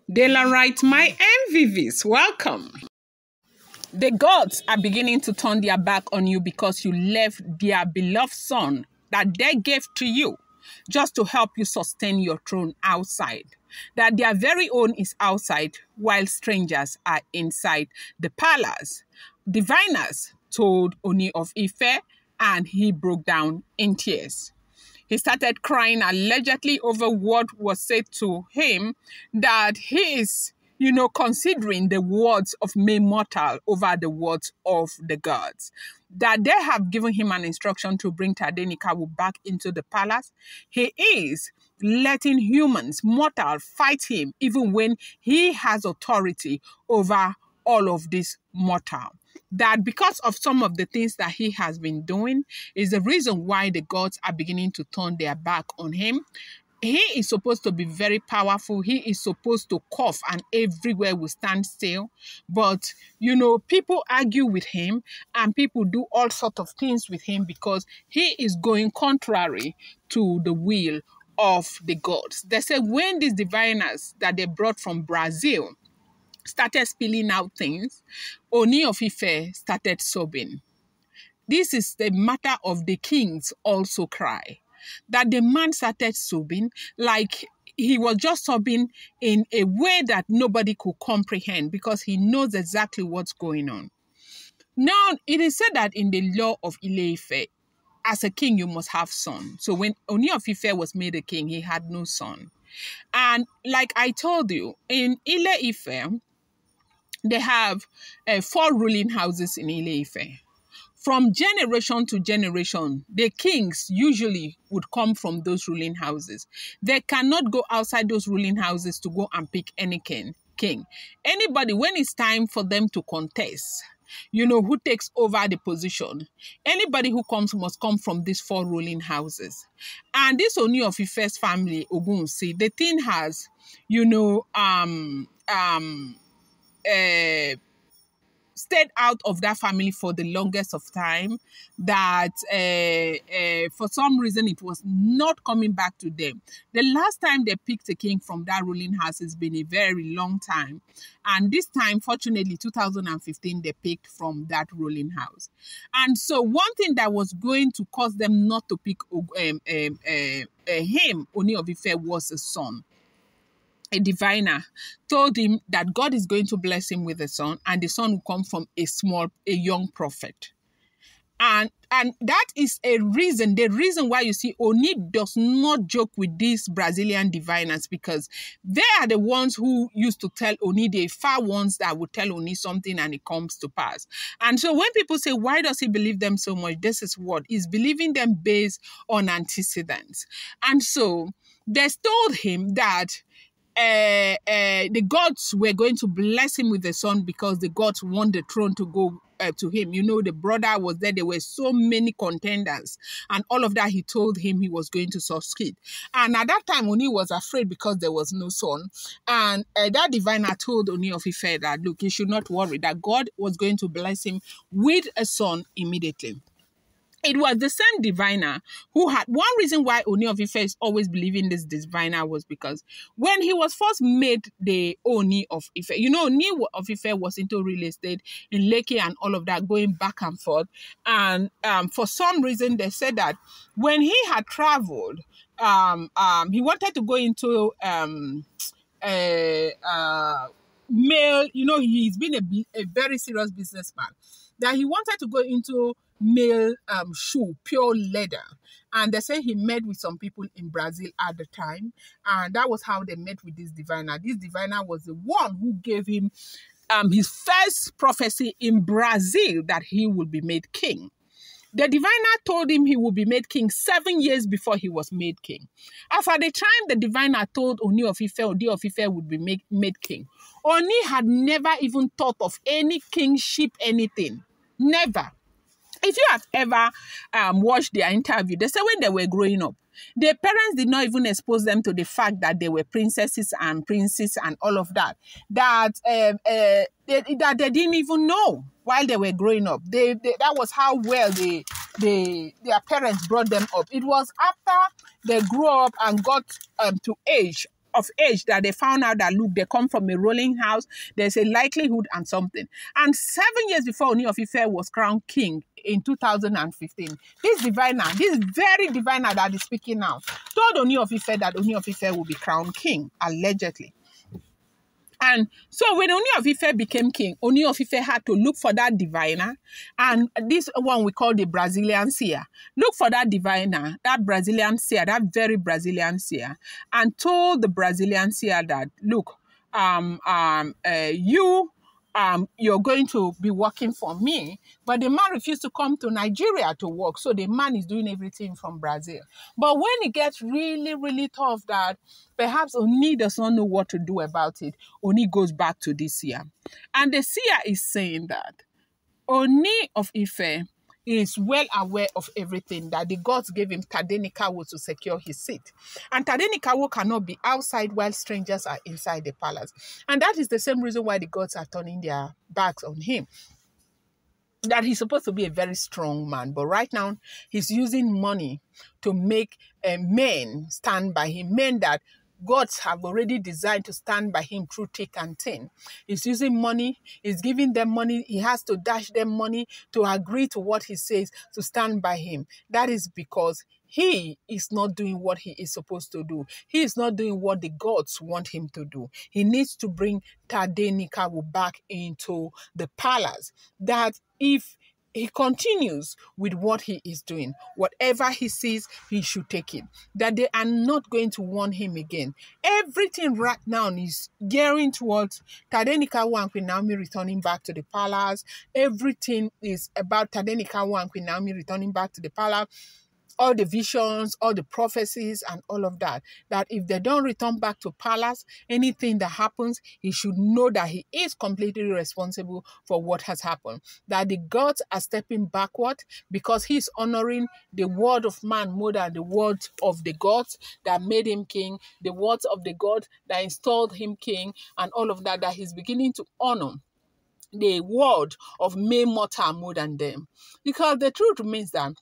Daylight, my MVVs, welcome. The gods are beginning to turn their back on you because you left their beloved son that they gave to you just to help you sustain your throne outside. That their very own is outside while strangers are inside the palace. Diviners told Ooni of Ife and he broke down in tears. He started crying allegedly over what was said to him, that he is, considering the words of mere mortal over the words of the gods. That they have given him an instruction to bring Tadenikawo back into the palace. He is letting humans, mortal, fight him even when he has authority over all of this mortal. That because of some of the things that he has been doing is the reason why the gods are beginning to turn their back on him. He is supposed to be very powerful. He is supposed to cough and everywhere will stand still. But, people argue with him and people do all sorts of things with him because he is going contrary to the will of the gods. They say when these diviners that they brought from Brazil started spilling out things, Ooni of Ife started sobbing. This is the matter of the kings also cry. That the man started sobbing like he was just sobbing in a way that nobody could comprehend because he knows exactly what's going on. Now, it is said that in the law of Ile-Ife, as a king, you must have son. So when Ooni of Ife was made a king, he had no son. And like I told you, in Ile-Ife, they have 4 ruling houses in Ile-Ife. From generation to generation, the kings usually would come from those ruling houses. They cannot go outside those ruling houses to go and pick any king. Anybody, when it's time for them to contest, who takes over the position, anybody who comes must come from these 4 ruling houses. And this Ooni of Ife's family, ogunwusi, the thing has, stayed out of that family for the longest of time, that for some reason it was not coming back to them. The last time they picked a king from that ruling house has been a very long time. And this time, fortunately, 2015, they picked from that ruling house. And so one thing that was going to cause them not to pick him, Ooni of Ife, was a son. A diviner told him that God is going to bless him with a son, and the son will come from a young prophet. And that is the reason why you see Ooni does not joke with these Brazilian diviners, because they are the ones who used to tell Ooni, the far ones that would tell Ooni something and it comes to pass. And so when people say, why does he believe them so much? This is what he's believing them based on antecedents. And so they told him that the gods were going to bless him with the son because the gods want the throne to go to him. The brother was there. There were so many contenders and all of that. He told him he was going to succeed. And at that time, Ooni was afraid because there was no son. And that diviner told Ooni of Ife that, look, he should not worry, that God was going to bless him with a son immediately. It was the same diviner who had one reason why Ooni of Ife is always believing this diviner was because when he was first made the Ooni of Ife, Ooni of Ife was into real estate in Lekki and all of that, going back and forth. And for some reason, they said that when he had traveled, he wanted to go into mail. He's been a very serious businessman. That he wanted to go into male shoe, pure leather. And they say he met with some people in Brazil at the time. And that was how they met with this diviner. This diviner was the one who gave him his first prophecy in Brazil that he would be made king. The diviner told him he would be made king 7 years before he was made king. After the time the diviner told Ooni of Ife would be made king, Ooni had never even thought of any kingship, anything. Never. If you have ever watched their interview, they say when they were growing up, their parents did not even expose them to the fact that they were princesses and princes and all of that. That they didn't even know while they were growing up. That was how well their parents brought them up. It was after they grew up and got to age of age that they found out that, look, they come from a rolling house, there's a likelihood and something. And 7 years before Ooni of Ife was crowned king in 2015, this diviner, this very diviner that is speaking now, told Ooni of Ife that Ooni of Ife will be crowned king, allegedly. And so when Ooni of Ife became king, Ooni of Ife had to look for that diviner. And this one we call the Brazilian seer. Look for that diviner, that Brazilian seer, that very Brazilian seer, and told the Brazilian seer that, look, you're going to be working for me. But the man refused to come to Nigeria to work. So the man is doing everything from Brazil. But when it gets really, really tough that perhaps Ooni does not know what to do about it, Ooni goes back to this seer. And the seer is saying that Ooni of Ife is well aware of everything, that the gods gave him Tadenikawo to secure his seat. And Tadenikawo cannot be outside while strangers are inside the palace. And that is the same reason why the gods are turning their backs on him. That he's supposed to be a very strong man, but right now he's using money to make men stand by him, men that gods have already designed to stand by him through thick and thin. He's using money, he's giving them money, he has to dash them money to agree to what he says to stand by him. That is because he is not doing what he is supposed to do. He is not doing what the gods want him to do. He needs to bring Tadenikawo back into the palace. That if he continues with what he is doing, whatever he sees, he should take it. That they are not going to warn him again. Everything right now is gearing towards Tadenikawo and Queen Naomi returning back to the palace. Everything is about Tadenikawo and Queen Naomi returning back to the palace. All the visions, all the prophecies, and all of that. That if they don't return back to palace, anything that happens, he should know that he is completely responsible for what has happened. That the gods are stepping backward because he's honoring the word of man more than the word of the gods that made him king, the words of the God that installed him king, and all of that, that he's beginning to honor the word of mere mortal more than them. Because the truth remains that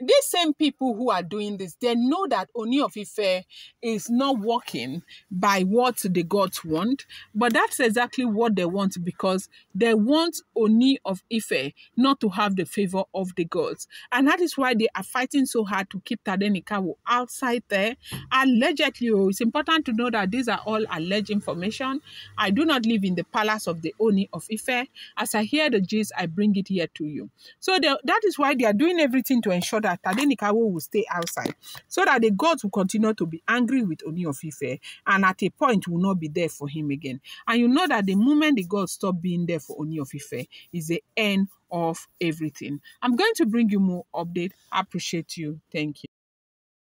these same people who are doing this, they know that Ooni of Ife is not working by what the gods want, but that's exactly what they want, because they want Ooni of Ife not to have the favor of the gods. And that is why they are fighting so hard to keep Tadenikawo outside there. Allegedly, it's important to know that these are all alleged information. I do not live in the palace of the Ooni of Ife. As I hear the gist, I bring it here to you. So that is why they are doing everything to ensure that Tadenikawo will stay outside, so that the gods will continue to be angry with Ooni of Ife, and at a point will not be there for him again. And you know that the moment the gods stop being there for Ooni of Ife is the end of everything. I'm going to bring you more update. I appreciate you. Thank you.